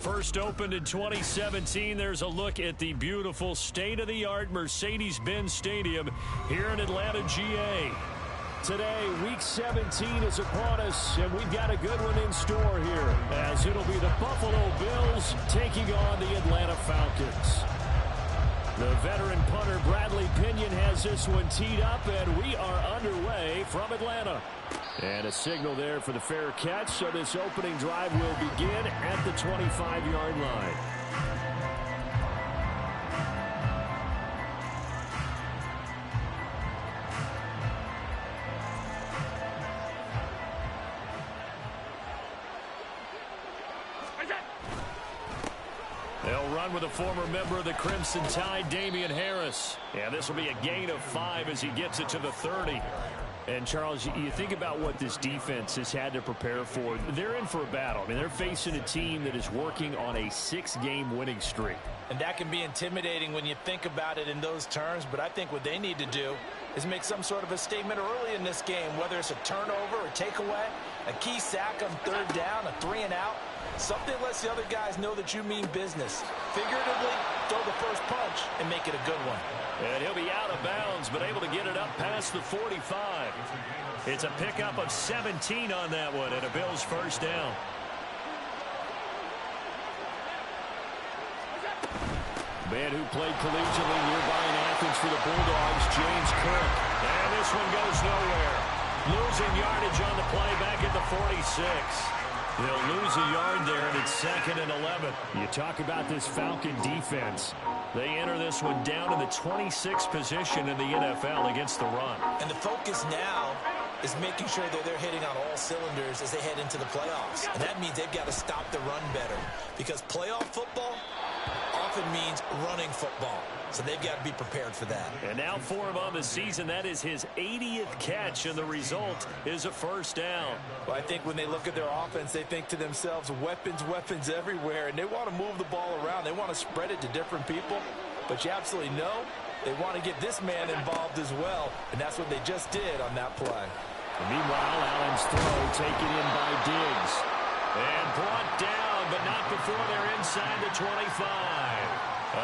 First opened in 2017. There's a look at the beautiful state-of-the-art Mercedes-Benz Stadium here in Atlanta, GA. Today, Week 17 is upon us, and we've got a good one in store here, as it'll be the Buffalo Bills taking on the Atlanta Falcons. The veteran punter Bradley Pinion has this one teed up, and we are underway from Atlanta. And a signal there for the fair catch, so this opening drive will begin at the 25-yard line. They'll run with a former member of the Crimson Tide, Damian Harris. Yeah, this will be a gain of 5 as he gets it to the 30. And, Charles, you think about what this defense has had to prepare for. They're in for a battle. I mean, they're facing a team that is working on a 6-game winning streak. And that can be intimidating when you think about it in those terms. But I think what they need to do is make some sort of a statement early in this game, whether it's a turnover or takeaway, a key sack on third down, a 3-and-out. Something lets the other guys know that you mean business. Figuratively, throw the first punch and make it a good one. And he'll be out of bounds, but able to get it up past the 45. It's a pickup of 17 on that one, and a Bills first down. Man who played collegiately nearby in Athens for the Bulldogs, James Cook. And this one goes nowhere. Losing yardage on the play back at the 46. They'll lose a yard there, and it's 2nd and 11. You talk about this Falcon defense. They enter this one down in the 26th position in the NFL against the run. And the focus now is making sure that they're hitting on all cylinders as they head into the playoffs. And that means they've got to stop the run better, because playoff football often means running football. So they've got to be prepared for that. And now for him on the season, that is his 80th catch, and the result is a first down. Well, I think when they look at their offense, they think to themselves, weapons, weapons everywhere, and they want to move the ball around. They want to spread it to different people, but you absolutely know they want to get this man involved as well, and that's what they just did on that play. And meanwhile, Allen's throw taken in by Diggs. And brought down, but not before they're inside the 25.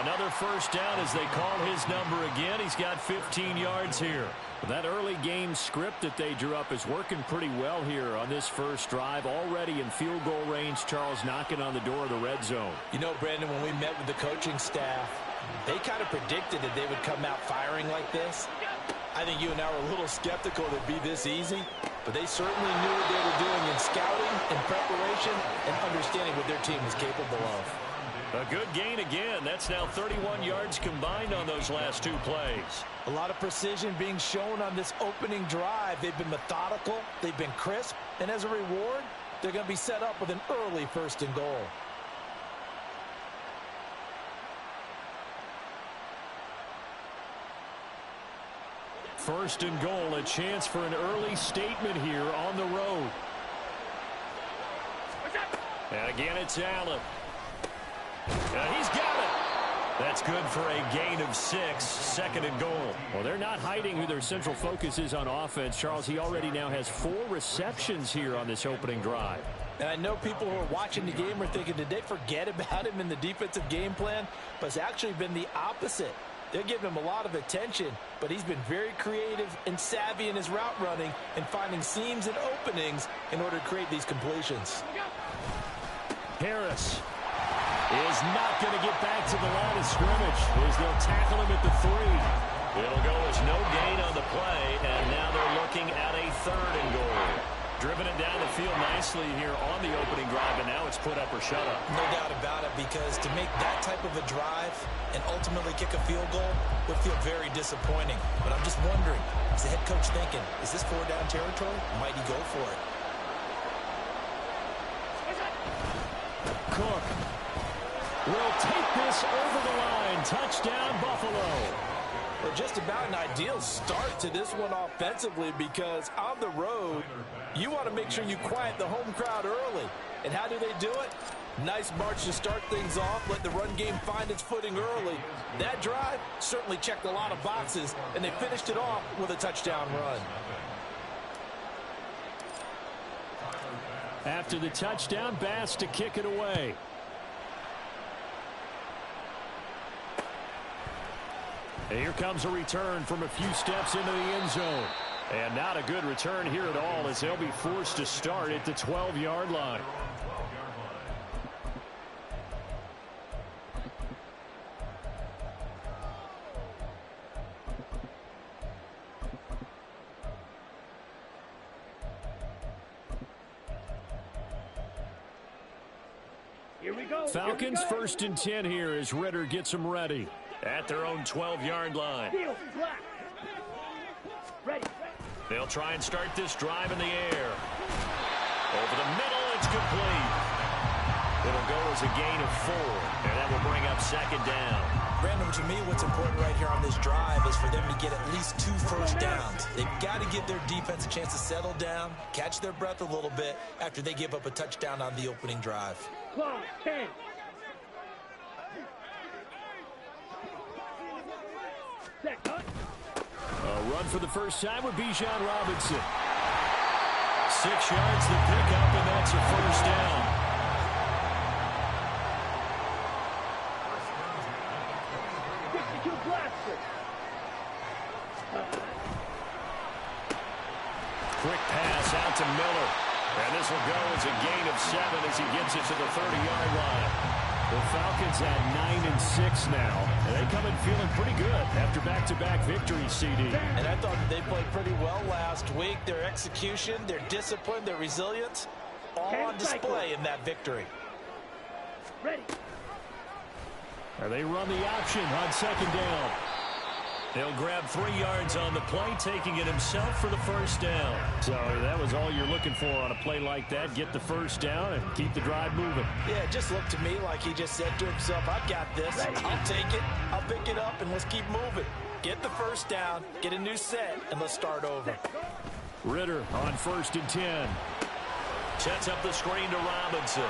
Another first down as they call his number again. He's got 15 yards here. That early game script that they drew up is working pretty well here on this first drive. Already in field goal range, Charles, knocking on the door of the red zone. You know, Brandon, when we met with the coaching staff, they kind of predicted that they would come out firing like this. I think you and I were a little skeptical that it'd be this easy, but they certainly knew what they were doing in scouting, in preparation, and understanding what their team was capable of. A good gain again. That's now 31 yards combined on those last 2 plays. A lot of precision being shown on this opening drive. They've been methodical, they've been crisp, and as a reward, they're going to be set up with an early 1st and goal. First and goal, a chance for an early statement here on the road. And again, it's Allen. And he's got it. That's good for a gain of 6, 2nd and goal. Well, they're not hiding who their central focus is on offense. Charles, he already now has 4 receptions here on this opening drive. And I know people who are watching the game are thinking, did they forget about him in the defensive game plan? But it's actually been the opposite. They're giving him a lot of attention, but he's been very creative and savvy in his route running and finding seams and openings in order to create these completions. Harris is not going to get back to the line of scrimmage as they'll tackle him at the 3. It'll go as no gain on the play, and now they're looking at a 3rd and goal. Driven it down the field nicely here on the opening drive, and now it's put up or shut up. No doubt about it, because to make that type of a drive and ultimately kick a field goal would feel very disappointing. But I'm just wondering, is the head coach thinking, is this 4-down territory? Might he go for it? Cook will take this over the line. Touchdown, Buffalo. Well, just about an ideal start to this one offensively, because on the road, you want to make sure you quiet the home crowd early. And how do they do it? Nice march to start things off. Let the run game find its footing early. That drive certainly checked a lot of boxes, and they finished it off with a touchdown run. After the touchdown, Bass to kick it away. And here comes a return from a few steps into the end zone. And not a good return here at all, as they'll be forced to start at the 12-yard line. Here we go. Falcons 1st and 10 here as Ritter gets them ready at their own 12-yard line. Ready. They'll try and start this drive in the air. Over the middle, it's complete. It'll go as a gain of 4, and that will bring up 2nd down. Brandon, to me, what's important right here on this drive is for them to get at least 2 first downs. They've got to give their defense a chance to settle down, catch their breath a little bit after they give up a touchdown on the opening drive. Clock, 10. Set, cut. A run for the first time with Bijan Robinson. 6 yards to pick up, and that's a first down. Quick pass out to Miller. And this will go as a gain of 7 as he gets it to the 30-yard line. The Falcons at 9-6 now. And they come in feeling pretty good after back-to-back victories, CD. And I thought they played pretty well last week. Their execution, their discipline, their resilience, all on display in that victory. Ready. And they run the option on 2nd down. He'll grab 3 yards on the play, taking it himself for the first down. So that was all you're looking for on a play like that. Get the first down and keep the drive moving. Yeah, it just looked to me like he just said to himself, I've got this. I'll take it. I'll pick it up, and let's keep moving. Get the first down, get a new set, and let's start over. Ritter on 1st and 10. Sets up the screen to Robinson.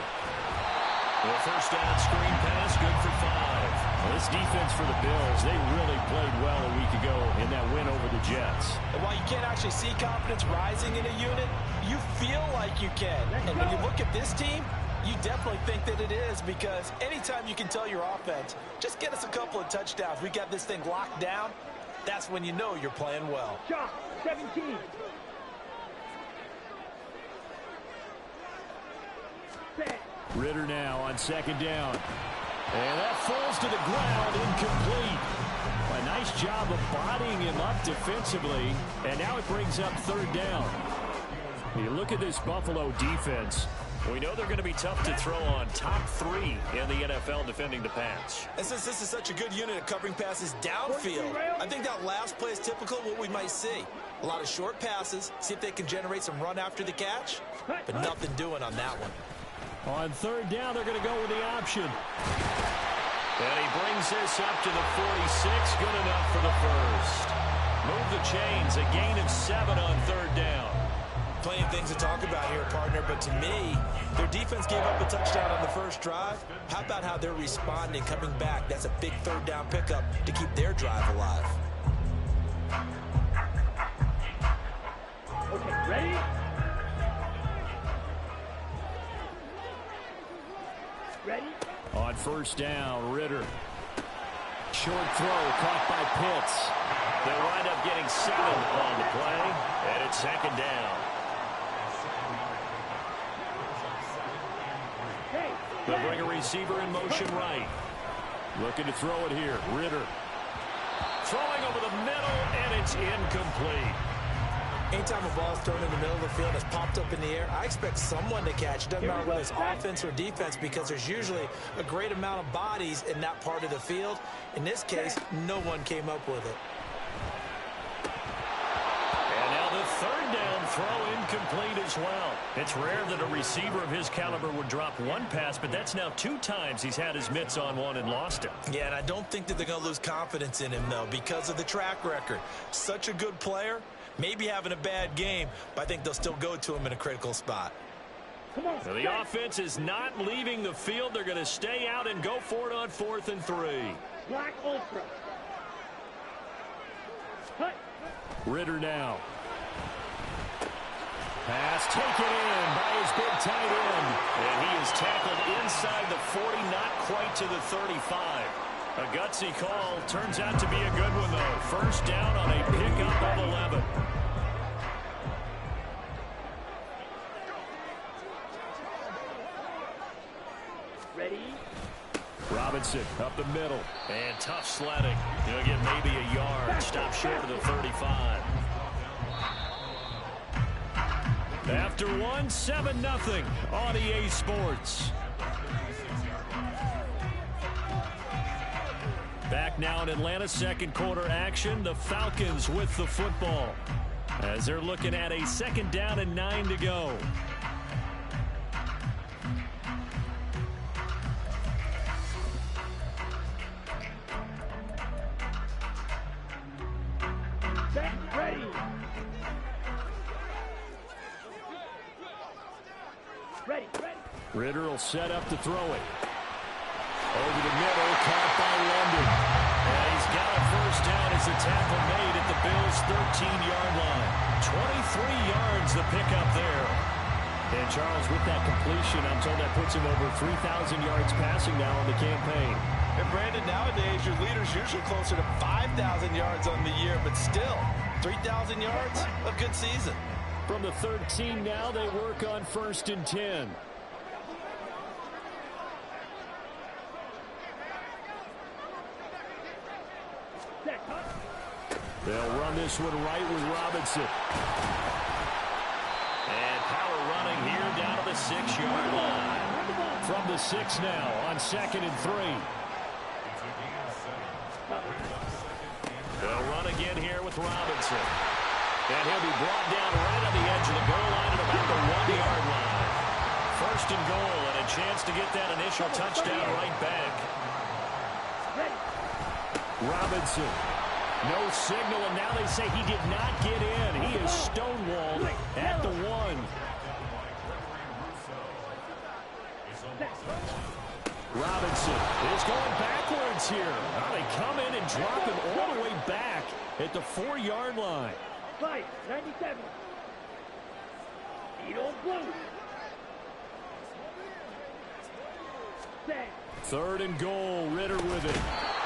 The first down screen pass, good for 5. Well, this defense for the Bills, they really played well a week ago in that win over the Jets. And while you can't actually see confidence rising in a unit, you feel like you can. And when you look at this team, you definitely think that it is, because anytime you can tell your offense, just get us a couple of touchdowns, we got this thing locked down, that's when you know you're playing well. Shot, 17. Set. Ritter now on 2nd down. And that falls to the ground, incomplete. A nice job of bodying him up defensively, and now it brings up 3rd down. You look at this Buffalo defense. We know they're going to be tough to throw on. Top 3 in the NFL defending the pass. And since this is such a good unit of covering passes downfield, I think that last play is typical of what we might see. A lot of short passes, see if they can generate some run after the catch, but nothing doing on that one. On 3rd down, they're going to go with the option. And he brings this up to the 46. Good enough for the first. Move the chains. A gain of 7 on 3rd down. Plenty of things to talk about here, partner, but to me, their defense gave up a touchdown on the first drive. How about how they're responding, coming back? That's a big 3rd down pickup to keep their drive alive. Okay, ready? Ready? On 1st down, Ritter. Short throw caught by Pitts. They'll wind up getting 7 on the play, and it's 2nd down. They'll bring a receiver in motion right. Looking to throw it here. Ritter. Throwing over the middle, and it's incomplete. Anytime a ball's thrown in the middle of the field and it's popped up in the air, I expect someone to catch. It doesn't matter whether it's offense or defense, because there's usually a great amount of bodies in that part of the field. In this case, no one came up with it. And now the 3rd down throw incomplete as well. It's rare that a receiver of his caliber would drop one pass, but that's now 2 times he's had his mitts on one and lost it. Yeah, and I don't think that they're going to lose confidence in him, though, because of the track record. Such a good player. Maybe having a bad game, but I think they'll still go to him in a critical spot. Come on. So the offense is not leaving the field. They're going to stay out and go for it on 4th and 3. Black Ultra. Cut. Ritter now. Pass taken in by his big tight end. And he is tackled inside the 40, not quite to the 35. A gutsy call. Turns out to be a good one, though. First down on a pickup of 11. Ready? Robinson up the middle. And tough sledding. He'll get maybe a yard. Stop short of the 35. After one, 7-0 on EA Sports. Back now in Atlanta, second quarter action. The Falcons with the football as they're looking at a second down and 9 to go. Set, ready. Ready, ready. Ritter will set up to throw it. Over the middle, caught by London. And he's got a first down as the tackle made at the Bills' 13-yard line. 23 yards the pickup there. And Charles, with that completion, I'm told that puts him over 3,000 yards passing now on the campaign. And Brandon, nowadays your leader's usually closer to 5,000 yards on the year, but still, 3,000 yards, a good season. From the 13 now, they work on 1st and 10. They'll run this one right with Robinson. And power running here down to the 6-yard line. From the 6 now on 2nd and 3. They'll run again here with Robinson. And he'll be brought down right on the edge of the goal line at about the 1-yard line. 1st and goal and a chance to get that initial touchdown right back. Robinson. No signal, and now they say he did not get in. He is stonewalled at the 1. Robinson is going backwards here. Now they come in and drop him all the way back at the 4-yard line. 5-97. Edo blue. Set. 3rd and goal, Ritter with it.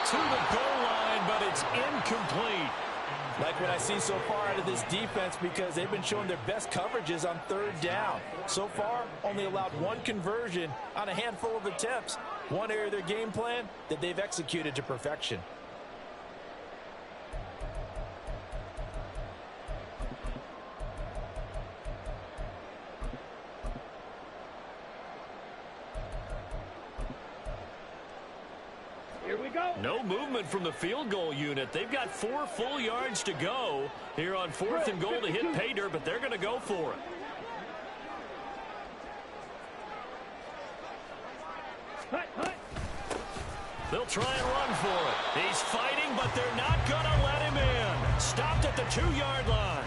To the goal line, but it's incomplete. Like what I see so far out of this defense, because they've been showing their best coverages on 3rd down. So far, only allowed 1 conversion on a handful of attempts. One area of their game plan that they've executed to perfection. No movement from the field goal unit. They've got 4 full yards to go here on 4th and goal to hit pay dirt, but they're going to go for it. They'll try and run for it. He's fighting, but they're not going to let him in. Stopped at the 2-yard line.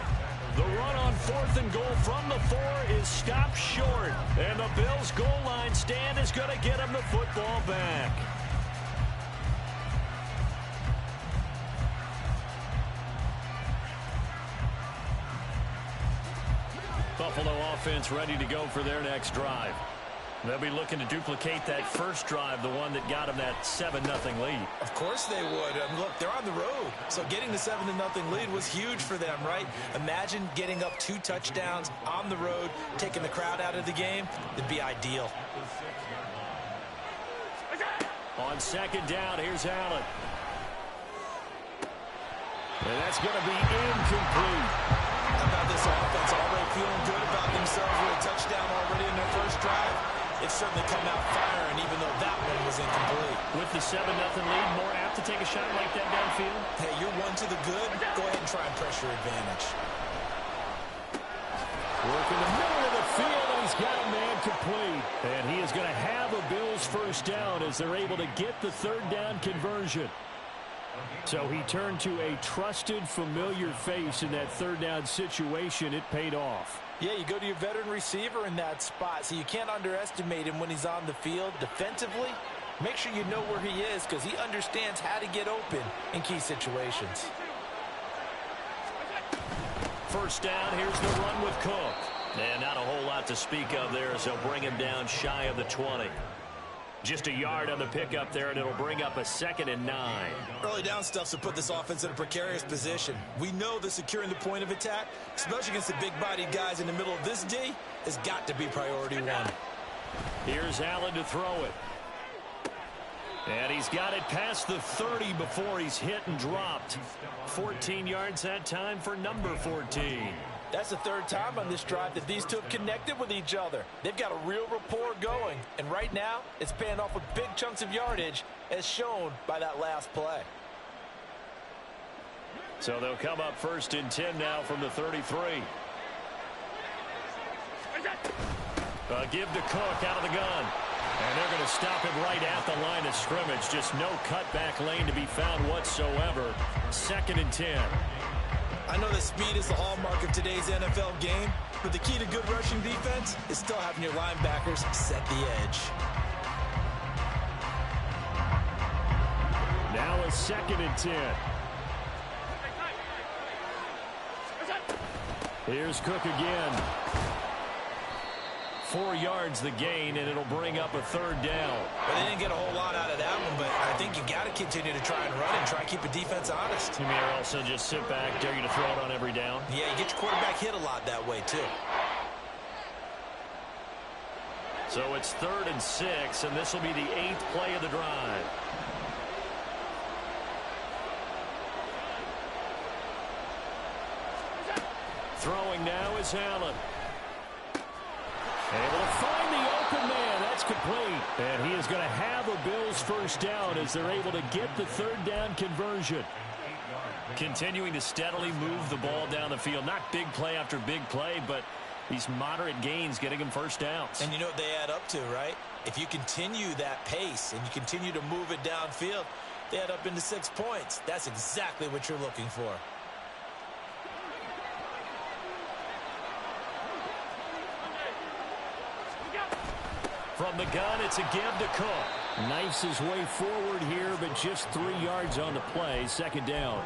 The run on 4th and goal from the 4 is stopped short. And the Bills' goal line stand is going to get him the football back. Buffalo offense ready to go for their next drive. They'll be looking to duplicate that first drive, the one that got them that 7-0 lead. Of course they would. Look, they're on the road, so getting the 7-0 lead was huge for them, right? Imagine getting up 2 touchdowns on the road, taking the crowd out of the game. It'd be ideal. On 2nd down, here's Allen. And that's going to be incomplete. How about this offense? Already feeling good about themselves with a touchdown already in their first drive. It's certainly come out firing, even though that one was incomplete. With the 7-0 lead, more apt to take a shot like that downfield? Hey, you're 1 to the good. Go ahead and try and press your advantage. Work in the middle of the field, and he's got a man complete. And he is going to have a Bills first down as they're able to get the 3rd down conversion. So he turned to a trusted, familiar face in that 3rd down situation. It paid off. Yeah, you go to your veteran receiver in that spot, so you can't underestimate him when he's on the field defensively. Make sure you know where he is because he understands how to get open in key situations. First down, here's the run with Cook. And not a whole lot to speak of there as they'll bring him down shy of the 20. Just a yard on the pickup there, and it'll bring up a 2nd and 9. Early down stuff to put this offense in a precarious position. We know that securing the point of attack, especially against the big-bodied guys in the middle of this D, has got to be priority one. Here's Allen to throw it. And he's got it past the 30 before he's hit and dropped. 14 yards that time for number 14. That's the 3rd time on this drive that these two have connected with each other. They've got a real rapport going. And right now, it's paying off with big chunks of yardage, as shown by that last play. So they'll come up 1st and 10 now from the 33. A give to Cook out of the gun. And they're going to stop him right at the line of scrimmage. Just no cutback lane to be found whatsoever. 2nd and 10. I know that speed is the hallmark of today's NFL game, but the key to good rushing defense is still having your linebackers set the edge. Now a 2nd and 10. Here's Cook again. 4 yards the gain, and it'll bring up a 3rd down. Well, they didn't get a whole lot out of that one, but I think you got to continue to try and run and try and keep the defense honest. You may also just sit back, dare you to throw it on every down? Yeah, you get your quarterback hit a lot that way, too. So it's 3rd and 6, and this will be the 8th play of the drive. Throwing now is Allen. Able to find the open man. That's complete. And he is going to have a Bills 1st down as they're able to get the 3rd down conversion. Continuing to steadily move the ball down the field. Not big play after big play, but these moderate gains getting them 1st downs. And you know what they add up to, right? If you continue that pace and you continue to move it downfield, they add up into 6 points. That's exactly what you're looking for. From the gun, it's a give to Cook. Knifes his way forward here, but just 3 yards on the play. 2nd down.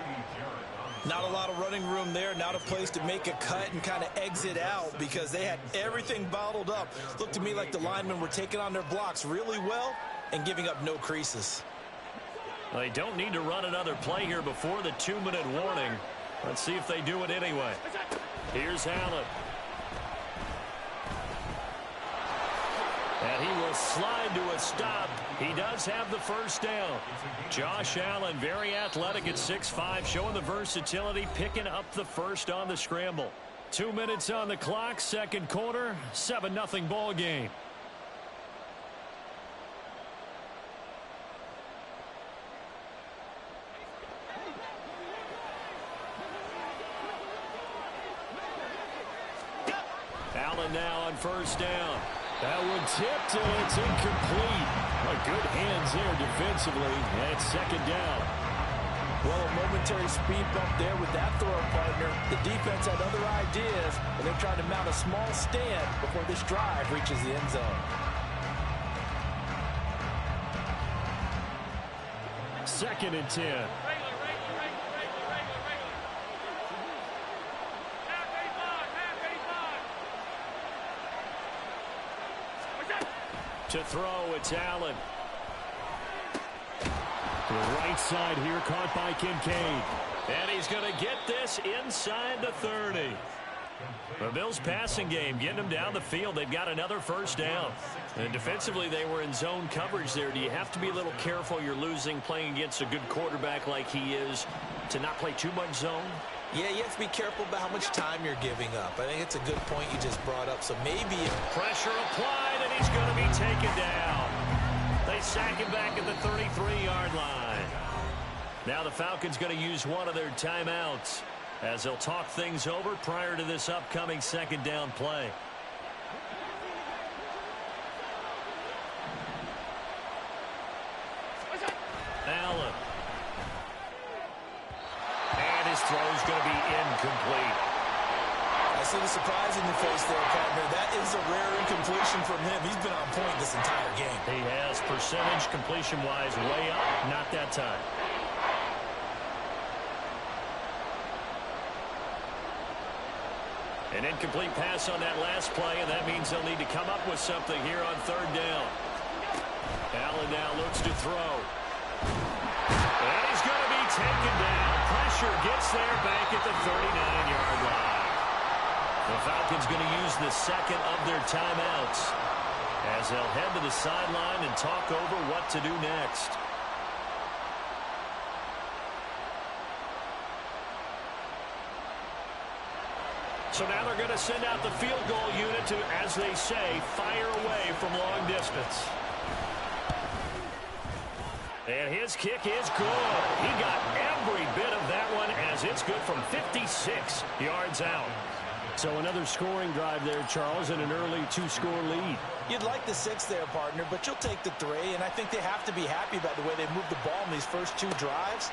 Not a lot of running room there. Not a place to make a cut and kind of exit out because they had everything bottled up. Looked to me like the linemen were taking on their blocks really well and giving up no creases. Well, they don't need to run another play here before the 2-minute warning. Let's see if they do it anyway. Here's Allen. And he will slide to a stop. He does have the 1st down. Josh Allen, very athletic at 6'5", showing the versatility, picking up the 1st on the scramble. 2 minutes on the clock, 2nd quarter, 7-0 ball game. Allen now on 1st down. That one tipped, and it's incomplete. Good hands there defensively, and it's 2nd down. Well, a momentary speed bump there with that throw partner. The defense had other ideas, and they're trying to mount a small stand before this drive reaches the end zone. 2nd and 10. To throw, it's Allen. To the right side here, caught by Kincaid. And he's going to get this inside the 30. The Bills' passing game, getting them down the field. They've got another 1st down. And defensively, they were in zone coverage there. Do you have to be a little careful? You're losing, playing against a good quarterback like he is, to not play too much zone? Yeah, you have to be careful about how much time you're giving up. I think it's a good point you just brought up. So maybe pressure applied, and he's going to be taken down. They sack him back at the 33-yard line. Now the Falcons going to use one of their timeouts as they'll talk things over prior to this upcoming 2nd down play. Allen. And his throw's going to be incomplete. I see the surprise in your face there, partner. That is a rare incompletion from him. He's been on point this entire game. He has. Percentage completion-wise way up. Not that time. An incomplete pass on that last play, and that means they'll need to come up with something here on 3rd down. Allen now looks to throw. And he's going to be taken down. Pressure gets there back at the 39-yard line. The Falcons going to use the second of their timeouts as they'll head to the sideline and talk over what to do next. So now they're going to send out the field goal unit to, as they say, fire away from long distance. And his kick is good. He got every bit of that one as it's good from 56 yards out. So another scoring drive there, Charles, and an early 2-score lead. You'd like the 6 there, partner, but you'll take the 3, and I think they have to be happy about the way they moved the ball in these first 2 drives.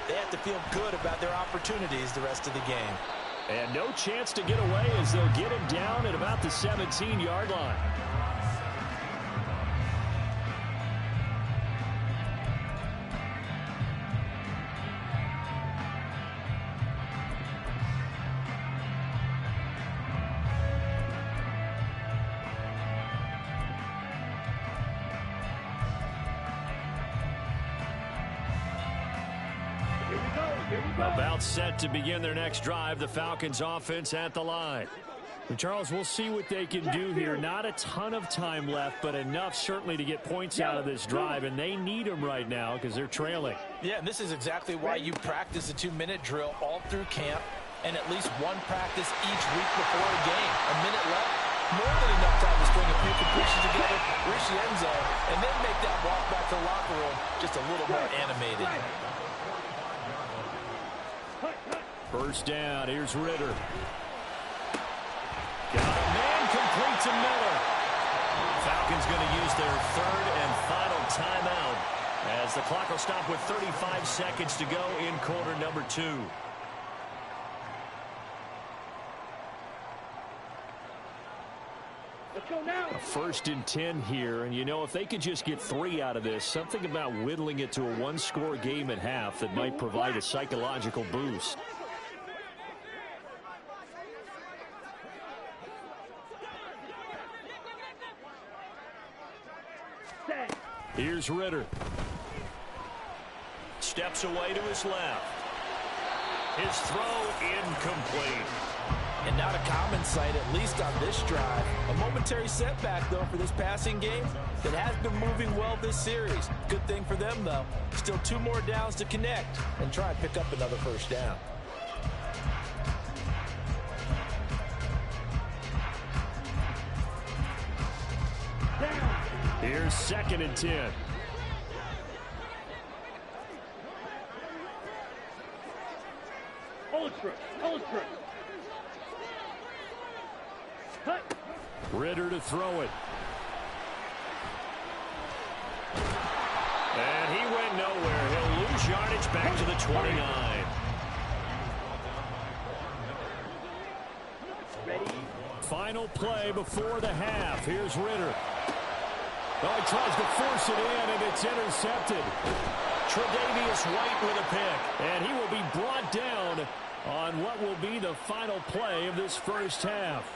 They have to feel good about their opportunities the rest of the game. And no chance to get away as they'll get him down at about the 17-yard line. About set to begin their next drive, the Falcons offense at the line. And Charles, we'll see what they can do here. Not a ton of time left, but enough certainly to get points out of this drive, and they need them right now because they're trailing. Yeah, and this is exactly why you practice a 2-minute drill all through camp and at least one practice each week before a game. A minute left, more than enough time to string a few completions together, reach the end zone, and then make that walk back to the locker room just a little more animated. First down, here's Ritter. Got a man complete to Miller. Falcons going to use their third and final timeout as the clock will stop with 35 seconds to go in quarter number 2. Let's go now. A 1st and 10 here, and you know, if they could just get 3 out of this, something about whittling it to a 1-score game at half that might provide a psychological boost. Here's Ritter. Steps away to his left. His throw incomplete. And not a common sight, at least on this drive. A momentary setback, though, for this passing game that has been moving well this series. Good thing for them, though. Still 2 more downs to connect and try and pick up another first down. Here's 2nd and 10. Ultra. Ritter to throw it. And he went nowhere. He'll lose yardage back to the 29. Ready. Final play before the half. Here's Ritter. Oh, he tries to force it in, and it's intercepted. Tre'Davious White with a pick, and he will be brought down on what will be the final play of this first half.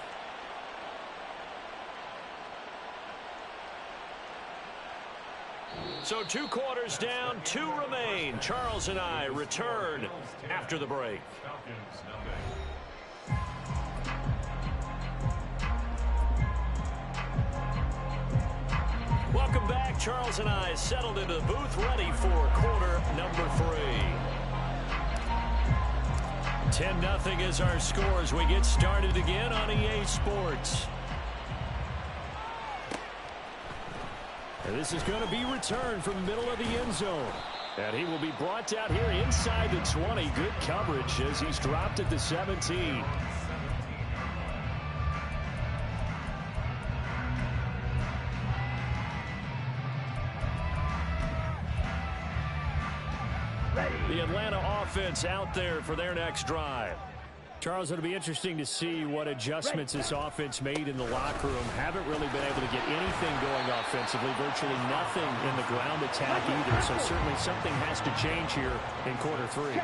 So 2 quarters down, 2 remain. Charles and I return after the break. Welcome back. Charles and I settled into the booth, ready for quarter number 3. 10-0 is our score as we get started again on EA Sports. And this is going to be returned from the middle of the end zone. And he will be brought down here inside the 20. Good coverage as he's dropped at the 17. The Atlanta offense out there for their next drive. Charles, it'll be interesting to see what adjustments this offense made in the locker room. Haven't really been able to get anything going offensively, virtually nothing in the ground attack either. So certainly something has to change here in quarter 3.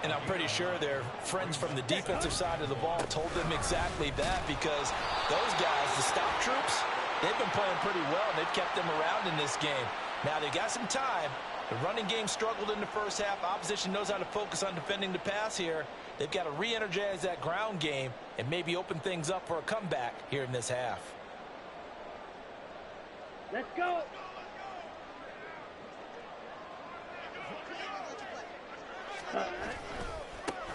And I'm pretty sure their friends from the defensive side of the ball told them exactly that, because those guys, the stop troops, They've been playing pretty well, and they've kept them around in this game. Now, they've got some time. The running game struggled in the first half. Opposition knows how to focus on defending the pass here. They've got to re-energize that ground game and maybe open things up for a comeback here in this half. Let's go.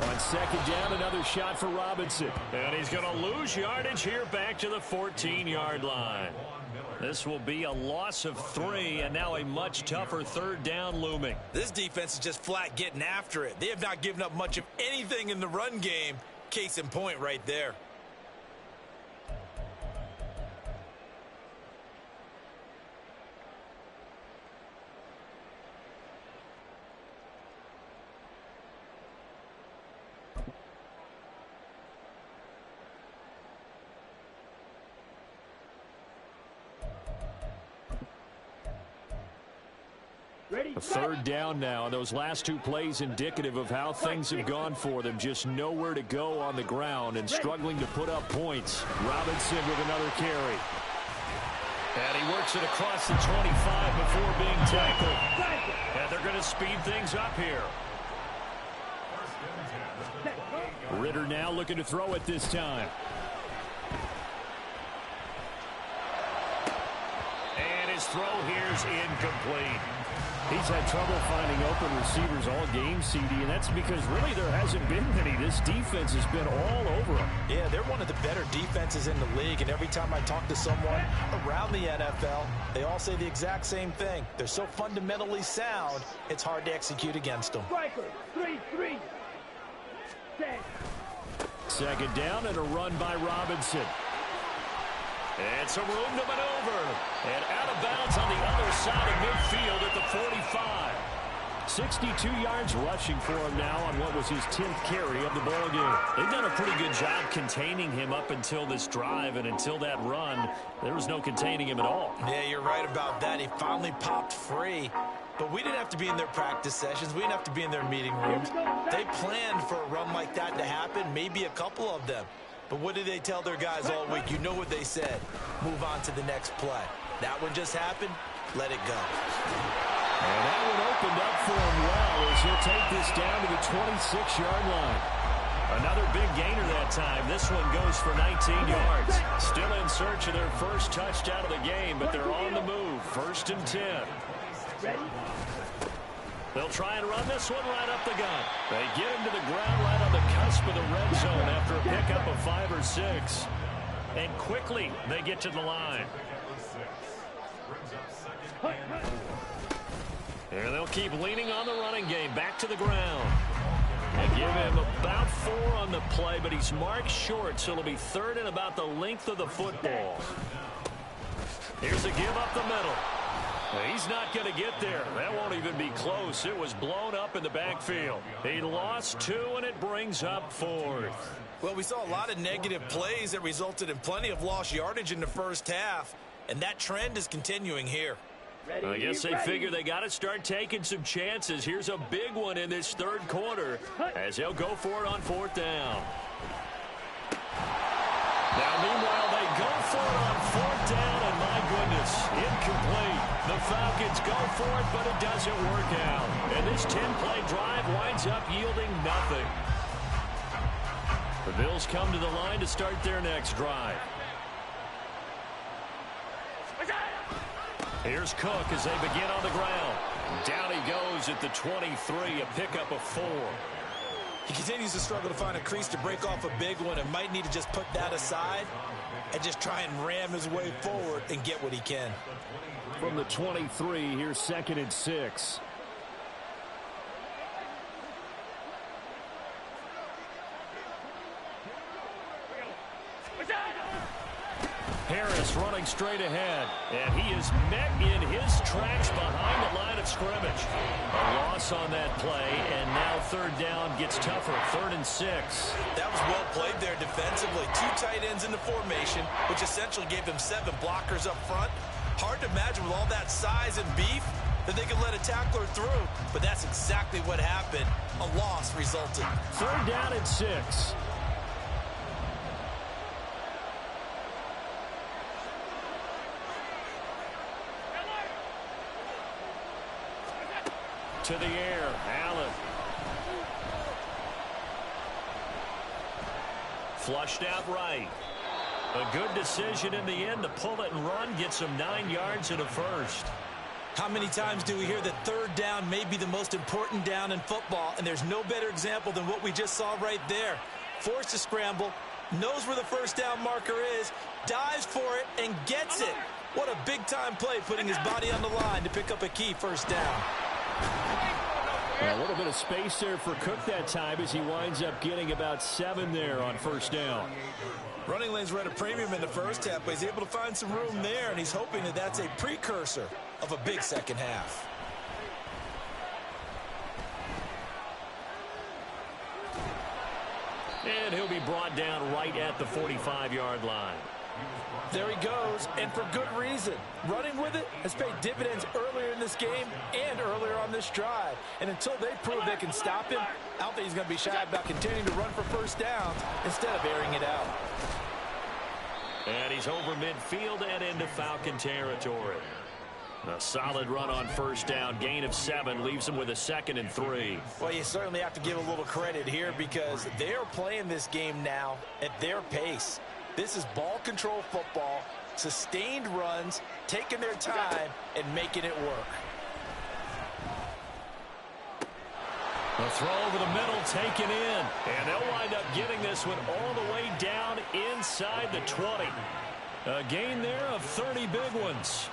On second down, another shot for Robinson. And he's going to lose yardage here back to the 14-yard line. This will be a loss of 3, and now a much tougher third down looming. This defense is just flat getting after it. They have not given up much of anything in the run game. Case in point right there. A third down now, and those last 2 plays indicative of how things have gone for them. Just nowhere to go on the ground and struggling to put up points. Robinson with another carry. And he works it across the 25 before being tackled. And they're going to speed things up here. Ritter now looking to throw it this time. And his throw here's incomplete. He's had trouble finding open receivers all game, CD, and that's because really there hasn't been many. This defense has been all over them. Yeah, they're one of the better defenses in the league, and every time I talk to someone around the NFL, they all say the exact same thing. They're so fundamentally sound, it's hard to execute against them. Striker, 3-3. 10. Second down and a run by Robinson. And some room to maneuver. And out of bounds on the other side of midfield at the 45. 62 yards rushing for him now on what was his 10th carry of the ball game. They've done a pretty good job containing him up until this drive, and until that run, there was no containing him at all. Yeah, you're right about that. He finally popped free. But we didn't have to be in their practice sessions. We didn't have to be in their meeting rooms. They planned for a run like that to happen, maybe a couple of them. But what did they tell their guys all week? You know what they said. Move on to the next play. That one just happened. Let it go. And that one opened up for him well as he'll take this down to the 26-yard line. Another big gainer that time. This one goes for 19 yards. Still in search of their first touchdown of the game, but they're on the move. 1st and 10. They'll try and run this one right up the gut. They get him to the ground right on the cusp of the red zone after a pickup of 5 or 6. And quickly they get to the line. And they'll keep leaning on the running game. Back to the ground. They give him about 4 on the play, but he's marked short, so it'll be 3rd and about the length of the football. Here's a give up the middle. He's not going to get there. That won't even be close. It was blown up in the backfield. He lost 2, and it brings up 4th. Well, we saw a lot of negative plays that resulted in plenty of lost yardage in the first half, and that trend is continuing here. I guess they figure they got to start taking some chances. Here's a big one in this 3rd quarter as they'll go for it on 4th down. Now, meanwhile, they go for it on 4th down, and my goodness, incomplete. The Falcons go for it, but it doesn't work out. And this 10-play drive winds up yielding nothing. The Bills come to the line to start their next drive. Here's Cook as they begin on the ground. Down he goes at the 23, a pickup of 4. He continues to struggle to find a crease to break off a big one and might need to just put that aside and just try and ram his way forward and get what he can. From the 23, here's 2nd and 6. Harris running straight ahead, and he is met in his tracks behind the line of scrimmage. A loss on that play, and now 3rd down gets tougher. 3rd and 6. That was well played there defensively. 2 tight ends in the formation, which essentially gave them 7 blockers up front. Hard to imagine with all that size and beef that they could let a tackler through, but that's exactly what happened. A loss resulted. 3rd down and 6. to the air. Allen. Flushed out right. A good decision in the end to pull it and run. Gets him 9 yards and a first. How many times do we hear that third down may be the most important down in football? And there's no better example than what we just saw right there. Forced to scramble, knows where the first down marker is, dives for it, and gets it. What a big-time play, putting his body on the line to pick up a key first down. A little bit of space there for Cook that time as he winds up getting about 7 there on first down. Running lanes were at a premium in the first half, but he's able to find some room there, and he's hoping that that's a precursor of a big second half. And he'll be brought down right at the 45-yard line. There he goes, and for good reason. Running with it has paid dividends earlier in this game and earlier on this drive. And until they prove they can stop him, I don't think he's going to be shy about continuing to run for first downs instead of airing it out. And he's over midfield and into Falcon territory. A solid run on first down. Gain of 7 leaves him with a 2nd and 3. Well, you certainly have to give a little credit here because they are playing this game now at their pace. This is ball control football, sustained runs, taking their time, and making it work. A throw over the middle taken in. And they'll wind up getting this one all the way down inside the 20. A gain there of 30 big ones.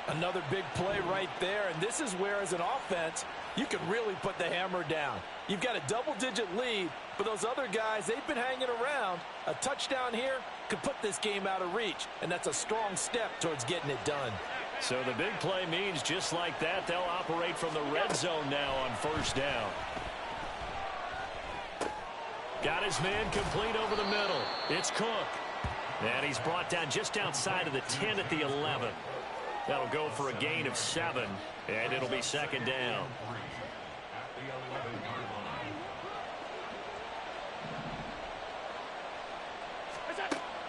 Another big play right there, and this is where, as an offense, you can really put the hammer down. You've got a double-digit lead, but those other guys, they've been hanging around. A touchdown here could put this game out of reach, and that's a strong step towards getting it done. So the big play means just like that, they'll operate from the red zone now on first down. Got his man complete over the middle. It's Cook. And he's brought down just outside of the 10 at the 11. That'll go for a gain of 7, and it'll be 2nd down.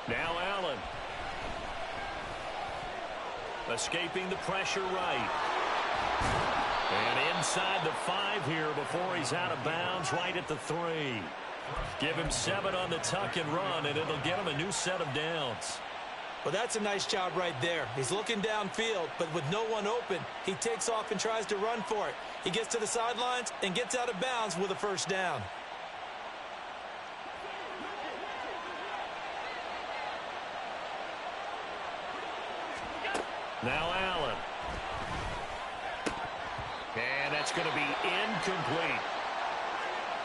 Now Allen. Escaping the pressure right. And inside the 5 here before he's out of bounds right at the 3. Give him 7 on the tuck and run, and it'll get him a new set of downs. Well, that's a nice job right there. He's looking downfield, but with no one open, he takes off and tries to run for it. He gets to the sidelines and gets out of bounds with a first down. Now Allen. And that's going to be incomplete.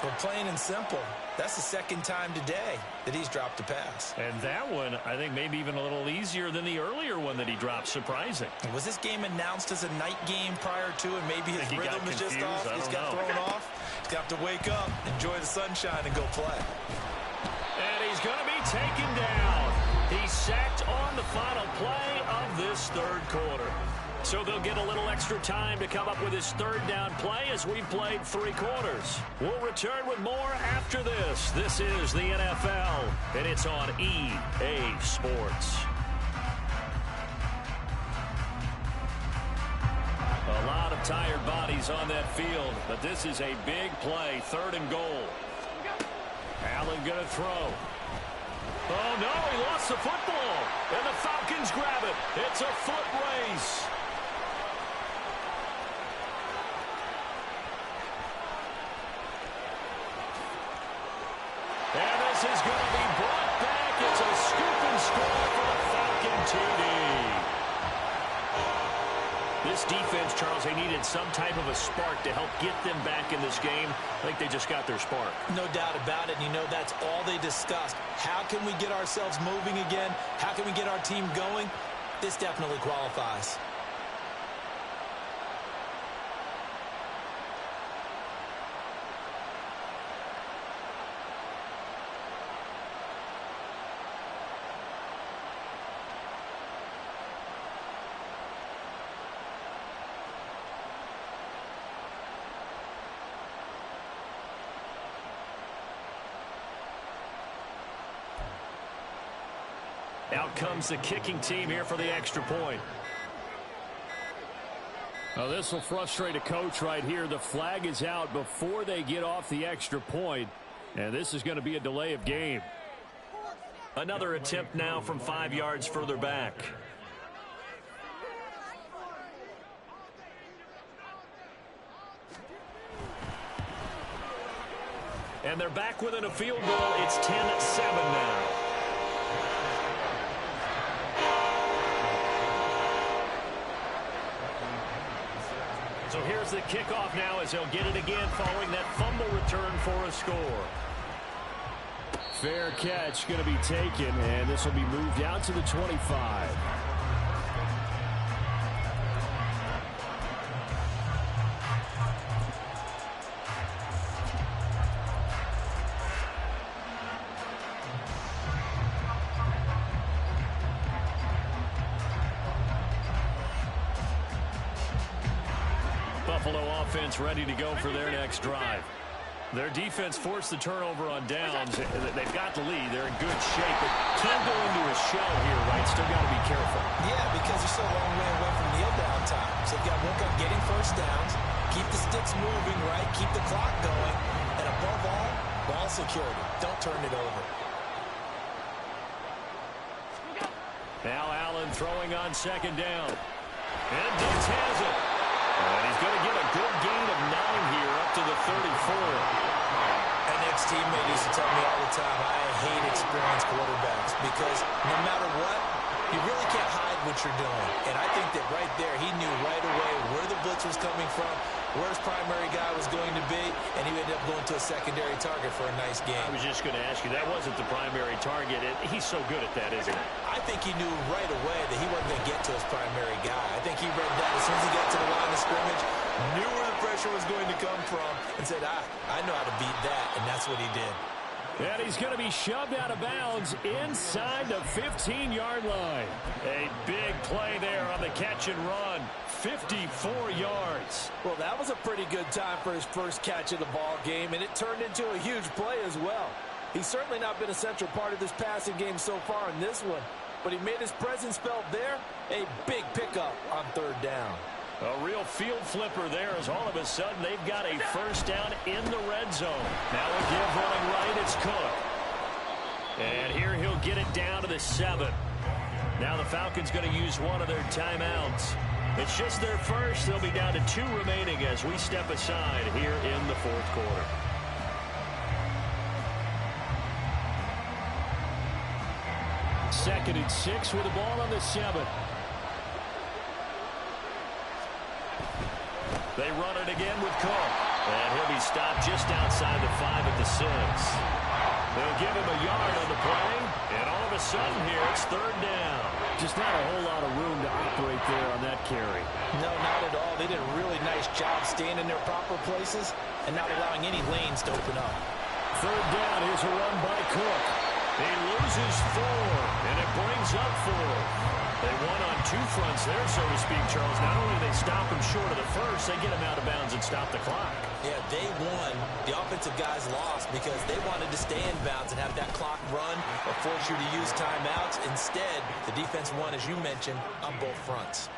For plain and simple, that's the 2nd time today that he's dropped a pass. And that one, I think, maybe even a little easier than the earlier one that he dropped. Surprising. Was this game announced as a night game prior to, and maybe his rhythm is just off? He's got thrown off. He's got to wake up, enjoy the sunshine, and go play. And he's going to be taken down. He's sacked on the final play of this 3rd quarter. So they'll get a little extra time to come up with his 3rd down play as we've played 3 quarters. We'll return with more after this. This is the NFL, and it's on EA Sports. A lot of tired bodies on that field, but this is a big play, 3rd and goal. Allen going to throw. Oh, no, he lost the football, and the Falcons grab it. It's a foot race. And this is going to be brought back. It's a scoop and score for the Falcon TD. This defense, Charles, they needed some type of a spark to help get them back in this game. I think they just got their spark. No doubt about it. You know, that's all they discussed. How can we get ourselves moving again? How can we get our team going? This definitely qualifies. Out comes the kicking team here for the extra point. Oh, this will frustrate a coach right here. The flag is out before they get off the extra point, and this is going to be a delay of game. Another attempt now from 5 yards further back. And they're back within a field goal. It's 10-7 now. So here's the kickoff now as they'll get it again following that fumble return for a score. Fair catch going to be taken, and this will be moved out to the 25. Buffalo offense ready to go for their next drive. Their defense forced the turnover on downs. They've got the lead. They're in good shape, but can't go into a shell here, right? Still got to be careful. Yeah, because you're still a long way away from kneel down time. So you've got to work on getting first downs, keep the sticks moving, right? Keep the clock going. And above all, ball security. Don't turn it over. Now Allen throwing on second down. And Diggs has it. And he's going to get a good gain of 9 here up to the 34. An ex-teammate used to tell me all the time, I hate experienced quarterbacks because no matter what, you really can't hide what you're doing. And I think that right there, he knew right away where the blitz was coming from, where his primary guy was going to be, and he ended up going to a secondary target for a nice game. I was just going to ask you, that wasn't the primary target. He's so good at that, isn't he? I think he knew right away that he wasn't going to get to his primary guy. I think he read that as soon as he got to the line of scrimmage, knew where the pressure was going to come from, and said, I know how to beat that, and that's what he did. And he's going to be shoved out of bounds inside the 15-yard line. A big play there on the catch and run. 54 yards. Well, that was a pretty good time for his first catch of the ball game, and it turned into a huge play as well. He's certainly not been a central part of this passing game so far in this one, but he made his presence felt there. A big pickup on third down. A real field flipper there as all of a sudden they've got a first down in the red zone. Now a give running right, it's Cook. And here he'll get it down to the 7. Now the Falcons going to use one of their timeouts. It's just their first. They'll be down to 2 remaining as we step aside here in the fourth quarter. Second and 6 with the ball on the 7. They run it again with Cook. And he'll be stopped just outside the 5 at the 6. They'll give him a yard on the play. And all of a sudden here, it's third down. Just not a whole lot of room to operate there on that carry. No, not at all. They did a really nice job staying in their proper places and not allowing any lanes to open up. Third down, here's a run by Cook. He loses 4, and it brings up 4. They won on 2 fronts there, so to speak, Charles. Not only do they stop him short of the first, they get him out of bounds and stop the clock. Yeah, they won. The offensive guys lost because they wanted to stay in bounds and have that clock run or force you to use timeouts. Instead, the defense won, as you mentioned, on both fronts.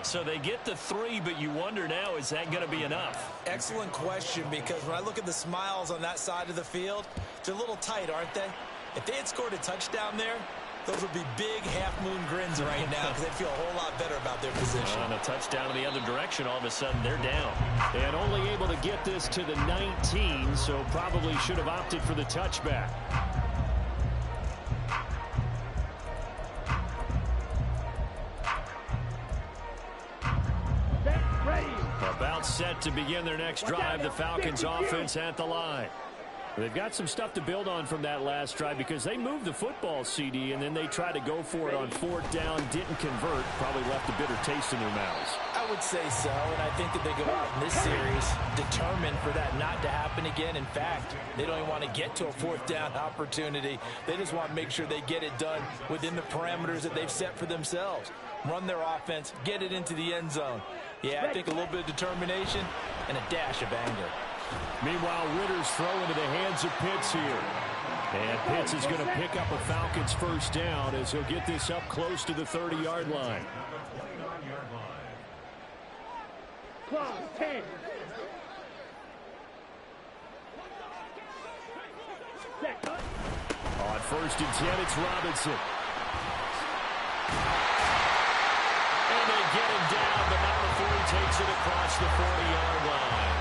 So they get the 3, but you wonder now, is that going to be enough? Excellent question, because when I look at the smiles on that side of the field, they're a little tight, aren't they? If they had scored a touchdown there, those would be big half-moon grins right now because they'd feel a whole lot better about their position. On a touchdown in the other direction, all of a sudden they're down. And only able to get this to the 19, so probably should have opted for the touchback. About set to begin their next drive, the Falcons offense at the line. They've got some stuff to build on from that last drive because they moved the football, CD, and then they tried to go for it on 4th down, didn't convert, probably left a bitter taste in their mouths. I would say so, and I think that they go out in this series determined for that not to happen again. In fact, they don't even want to get to a 4th down opportunity. They just want to make sure they get it done within the parameters that they've set for themselves. Run their offense, get it into the end zone. Yeah, I think a little bit of determination and a dash of anger. Meanwhile, Ritter's throw into the hands of Pitts here. And Pitts is going to pick up a Falcons first down as he'll get this up close to the 30-yard line. Claw, 10. Set, cut. On 1st and 10, it's Robinson. And they get him down, but not before he takes it across the 40-yard line.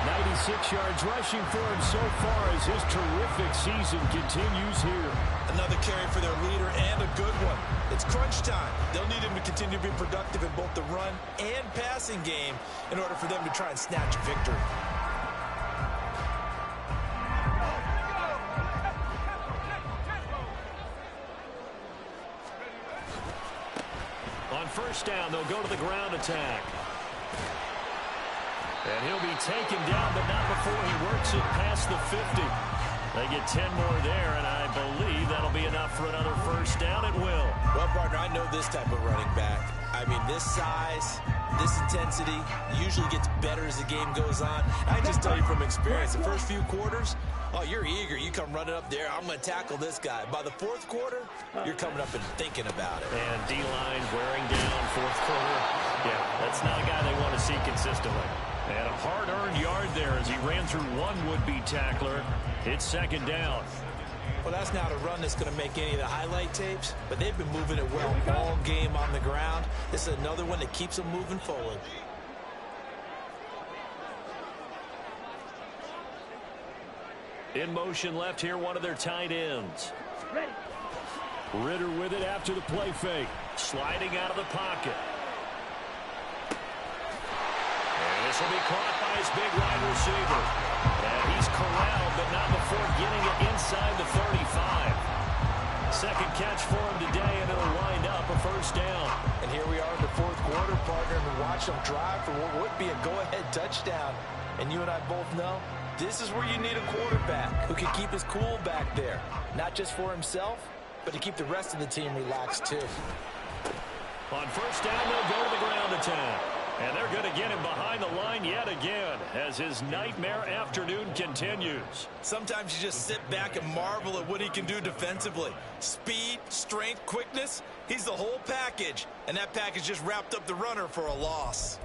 96 yards rushing for him so far as his terrific season continues here. Another carry for their leader and a good one. It's crunch time. They'll need him to continue to be productive in both the run and passing game in order for them to try and snatch a victory. On 1st down, they'll go to the ground attack. And he'll be taken down, but not before he works it past the 50. They get 10 more there, and I believe that'll be enough for another 1st down. It will. Well, partner, I know this type of running back. I mean, this size, this intensity usually gets better as the game goes on. I just tell you from experience, the first few quarters, oh, you're eager. You come running up there, I'm going to tackle this guy. By the 4th quarter, you're coming up and thinking about it. And D-line wearing down 4th quarter. Yeah, that's not a guy they want to see consistently. And a hard-earned yard there as he ran through one would-be tackler. It's 2nd down. Well, that's not a run that's going to make any of the highlight tapes, but they've been moving it well all game on the ground. This is another one that keeps them moving forward. In motion left here, one of their tight ends. Ready. Ritter with it after the play fake. Sliding out of the pocket. And this will be caught by his big wide receiver. And he's corralled, but not before getting it inside the 35. 2nd catch for him today, and it'll wind up a 1st down. And here we are in the 4th quarter, partner, and watch them drive for what would be a go-ahead touchdown. And you and I both know this is where you need a quarterback who can keep his cool back there. Not just for himself, but to keep the rest of the team relaxed too. On 1st down, they'll go to the ground attack. And they're going to get him behind the line yet again as his nightmare afternoon continues. Sometimes you just sit back and marvel at what he can do defensively. Speed, strength, quickness, he's the whole package. And that package just wrapped up the runner for a loss.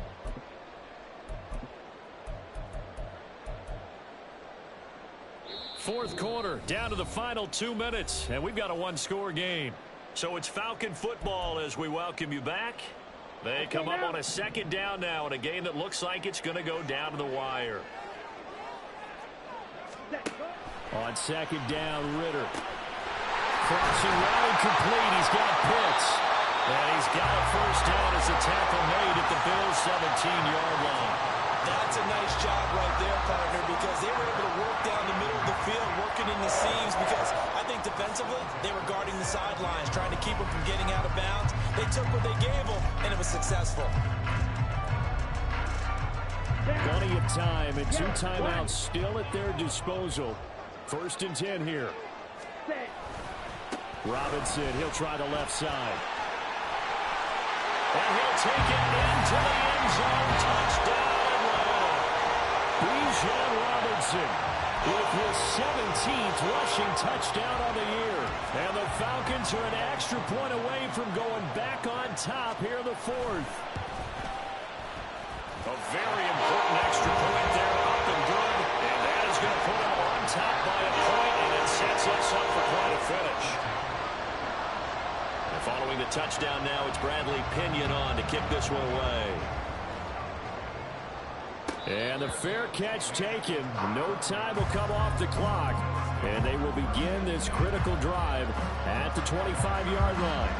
Fourth quarter, down to the final 2 minutes, and we've got a one-score game. So it's Falcon football as we welcome you back. They come up on a 2nd down now in a game that looks like it's going to go down to the wire. On 2nd down, Ritter. Crossing right complete. He's got Pitts. And he's got a 1st down as the tackle made at the Bills' 17-yard line. That's a nice job right there, partner, because they were able to work down the middle of the field, working in the seams, because I think defensively they were guarding the sidelines, trying to keep them from getting out of bounds. They took what they gave them, and it was successful. Plenty of time and 2 timeouts still at their disposal. 1st and 10 here. Robinson, he'll try the left side. And he'll take it into the end zone. Touchdown. Bijan Robinson with his 17th rushing touchdown on the year. And the Falcons are an extra point away from going back on top here in the 4th. A very important extra point there, up and good. And that is going to put them on top by a point, and it sets us up for quite a finish. And following the touchdown now, it's Bradley Pinion on to kick this one away. And the fair catch taken. No time will come off the clock. And they will begin this critical drive at the 25-yard line.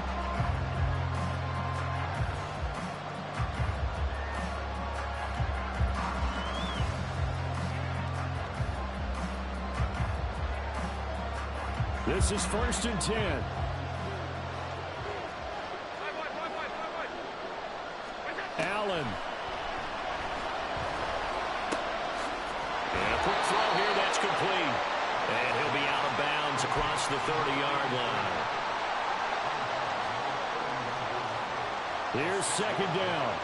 This is 1st and 10. Allen. And a quick throw here, that's complete. And he'll be out of bounds across the 30-yard line. Here's 2nd down.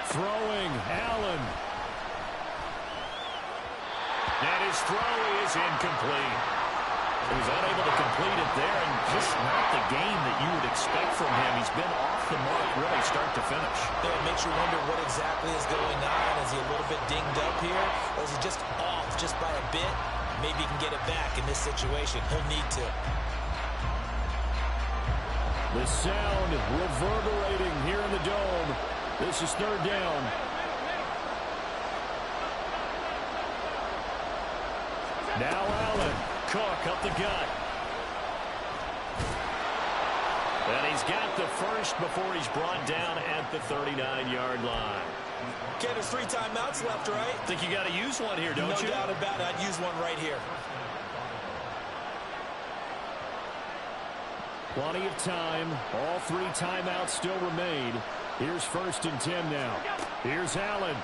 Throwing, Allen. And his throw is incomplete. He was unable to complete it there, and just not the game that you would expect from him. He's been off the mark really start to finish. Yeah, it makes you wonder what exactly is going on. Is he a little bit dinged up here, or is he just off just by a bit? Maybe he can get it back in this situation. He'll need to. The sound reverberating here in the Dome. This is third down. Now Allen. Cook up the gut. And he's got the first before he's brought down at the 39-yard line. Okay, there's 3 timeouts left, right? I think you got to use one here, don't you? No doubt about it. I'd use one right here. Plenty of time. All 3 timeouts still remain. Here's 1st and 10 now. Here's Allen.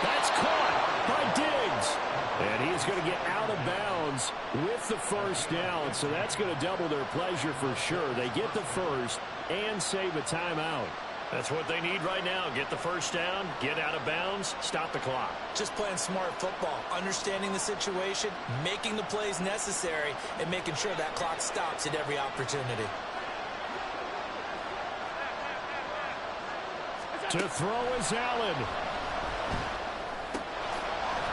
That's caught by Diggs. And he's going to get out of bounds with the first down. So that's going to double their pleasure for sure. They get the first and save a timeout. That's what they need right now. Get the first down, get out of bounds, stop the clock. Just playing smart football, understanding the situation, making the plays necessary, and making sure that clock stops at every opportunity. To throw is Allen.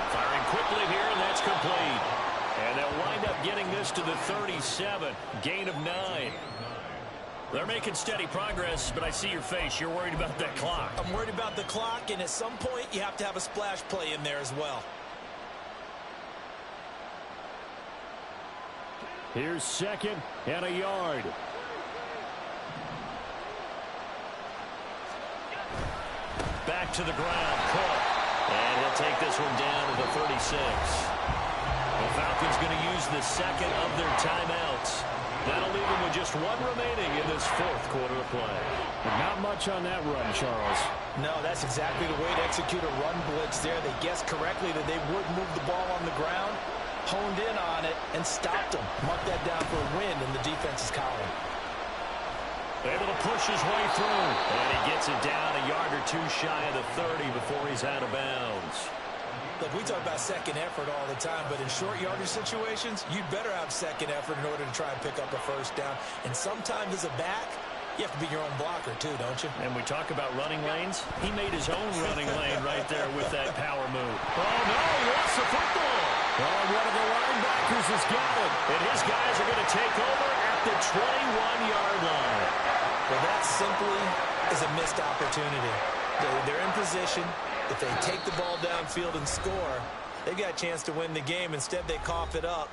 Firing quickly here, and that's complete. And they'll wind up getting this to the 37. Gain of 9. They're making steady progress, but I see your face. You're worried about that clock. I'm worried about the clock, and at some point, you have to have a splash play in there as well. Here's 2nd and a yard. Back to the ground, Cook. And he'll take this one down to the 36. The Falcons going to use the 2nd of their timeouts. That'll leave them with just 1 remaining in this 4th quarter of play. But not much on that run, Charles. No, that's exactly the way to execute a run blitz there. They guessed correctly that they would move the ball on the ground, honed in on it, and stopped them. Mark that down for a win in the defense's column. Able to push his way through. And he gets it down a yard or 2 shy of the 30 before he's out of bounds. Look, we talk about second effort all the time, but in short yardage situations, you'd better have second effort in order to try and pick up a first down. And sometimes as a back, you have to be your own blocker too, don't you? And we talk about running lanes. He made his own running lane right there with that power move. Oh, no, he lost the football. Oh, one of the linebackers has got it. And his guys are going to take over at the 21-yard line. Well, that simply is a missed opportunity. They're in position. If they take the ball downfield and score, they've got a chance to win the game. Instead, they cough it up.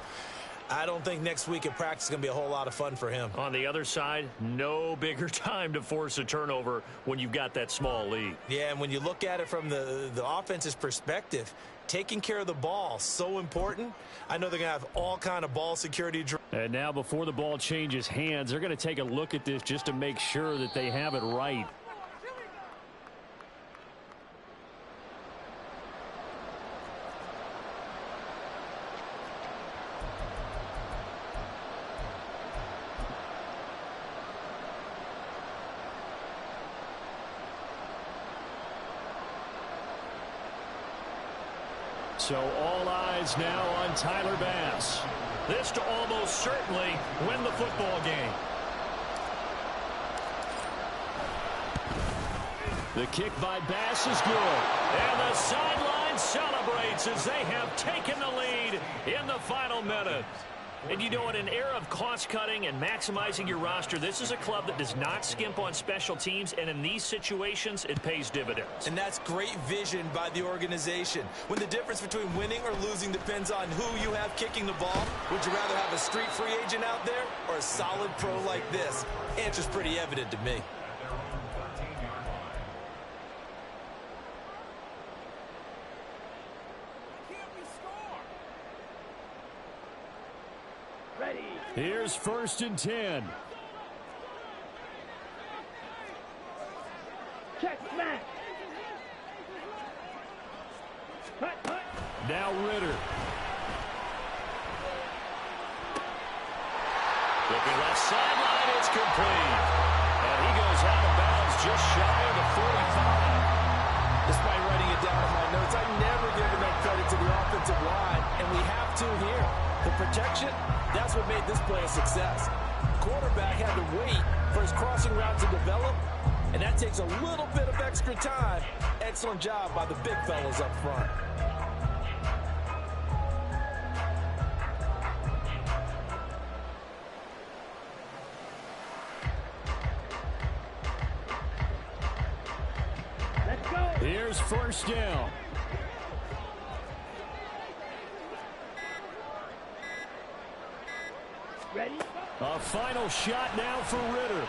I don't think next week at practice is going to be a whole lot of fun for him. On the other side, no bigger time to force a turnover when you've got that small lead. Yeah, and when you look at it from the offense's perspective, taking care of the ball, so important. I know they're going to have all kind of ball security. And now before the ball changes hands, they're going to take a look at this just to make sure that they have it right. So all eyes now on Tyler Bass. This to almost certainly win the football game. The kick by Bass is good. And the sideline celebrates as they have taken the lead in the final minute. And you know, in an era of cost-cutting and maximizing your roster, this is a club that does not skimp on special teams, and in these situations, it pays dividends. And that's great vision by the organization. When the difference between winning or losing depends on who you have kicking the ball, would you rather have a street free agent out there or a solid pro like this? Answer's pretty evident to me. Here's 1st and 10. Check, smash. Now Ritter. Looking left sideline, it's complete. And he goes out of bounds just shy of the 45. Despite writing it down in my notes, I never give enough credit to the offensive line, and we have protection, that's what made this play a success. Quarterback had to wait for his crossing route to develop, and that takes a little bit of extra time. Excellent job by the big fellas up front. Let's go. Here's first down. Ready? A final shot now for Ritter.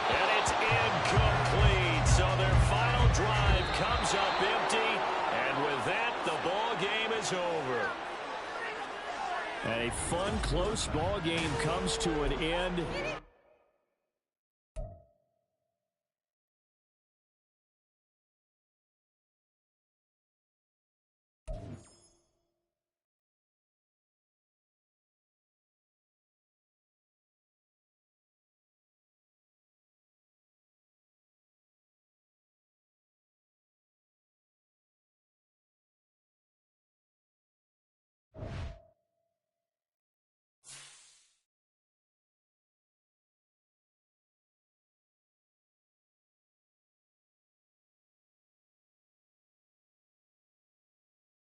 And it's incomplete. So their final drive comes up empty. And with that, the ball game is over. And a fun, close ball game comes to an end.